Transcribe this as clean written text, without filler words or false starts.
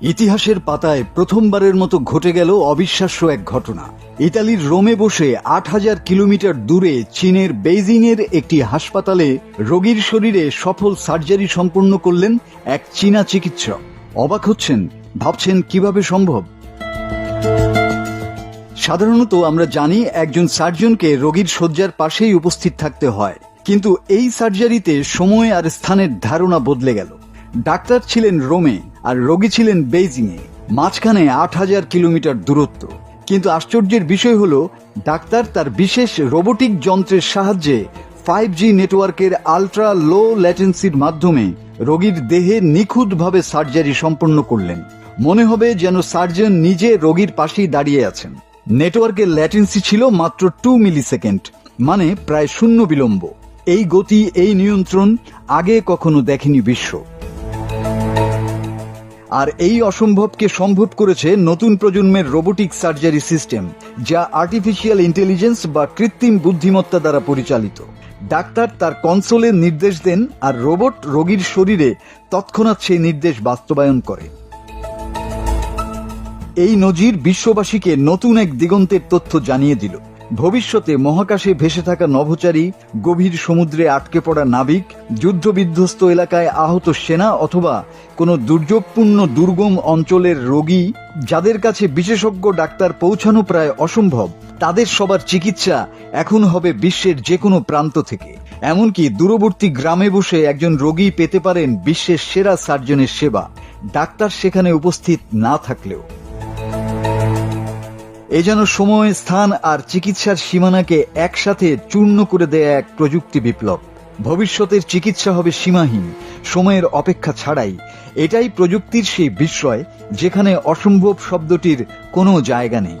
ইতিহাসের পাতায় প্রথমবারের মতো ঘটে গেল অবিশ্বাস্য এক ঘটনা। ইতালির রোমে বসে ৮,০০০ কিলোমিটার দূরে চীনের বেইজিং এর একটি হাসপাতালে রোগীর শরীরে সফল সার্জারি সম্পন্ন করলেন এক চীনা চিকিৎসক। অবাক হচ্ছেন, ভাবছেন কিভাবে সম্ভব? সাধারণত আমরা জানি একজন সার্জনকে রোগীর শয্যার পাশেই উপস্থিত থাকতে হয়, কিন্তু এই সার্জারিতে সময় আর স্থানের ধারণা বদলে গেল। ডাক্তার ছিলেন রোমে আর রোগী ছিলেন বেইজিং এ, মাঝখানে ৮,০০০ কিলোমিটার দূরত্ব। কিন্তু আশ্চর্যের বিষয় হলো, ডাক্তার তার বিশেষ রোবোটিক যন্ত্রের সাহায্যে 5G নেটওয়ার্কের আলট্রা লো ল্যাটেন্সির মাধ্যমে রোগীর দেহে নিখুঁতভাবে সার্জারি সম্পন্ন করলেন। মনে হবে যেন সার্জন নিজে রোগীর পাশেই দাঁড়িয়ে আছেন। নেটওয়ার্কের ল্যাটেন্সি ছিল মাত্র 2 মিলিসেকেন্ড, মানে প্রায় শূন্য বিলম্ব। এই গতি, এই নিয়ন্ত্রণ আগে কখনো দেখেনি বিশ্ব। আর এই অসম্ভবকে সম্ভব করেছে নতুন প্রজন্মের রোবোটিক সার্জারি সিস্টেম, যা আর্টিফিশিয়াল ইন্টেলিজেন্স বা কৃত্রিম বুদ্ধিমত্তা দ্বারা পরিচালিত। ডাক্তার তার কনসোলে নির্দেশ দেন আর রোবট রোগীর শরীরে তৎক্ষণাৎ সেই নির্দেশ বাস্তবায়ন করে। এই নজির বিশ্ববাসীকে নতুন এক দিগন্তের তথ্য জানিয়ে দিল। ভবিষ্যতে মহাকাশে ভেসে থাকা নভোচারী, গভীর সমুদ্রে আটকে পড়া নাবিক, যুদ্ধবিধ্বস্ত এলাকায় আহত সেনা অথবা কোনো দুর্যোগপূর্ণ দুর্গম অঞ্চলের রোগী, যাদের কাছে বিশেষজ্ঞ ডাক্তার পৌঁছানো প্রায় অসম্ভব, তাদের সবার চিকিৎসা এখন হবে বিশ্বের যে কোনো প্রান্ত থেকে। এমনকি দূরবর্তী গ্রামে বসে একজন রোগী পেতে পারেন বিশ্বের সেরা সার্জনের সেবা, ডাক্তার সেখানে উপস্থিত না থাকলেও। এ যেন সময়, স্থান আর চিকিৎসার সীমানাকে একসাথে চূর্ণ করে দেয়া এক প্রযুক্তি বিপ্লব। ভবিষ্যতের চিকিৎসা হবে সীমাহীন, সময়ের অপেক্ষা ছাড়াই। এটাই প্রযুক্তির সেই বিস্ময়, যেখানে অসম্ভব শব্দটির কোনো জায়গা নেই।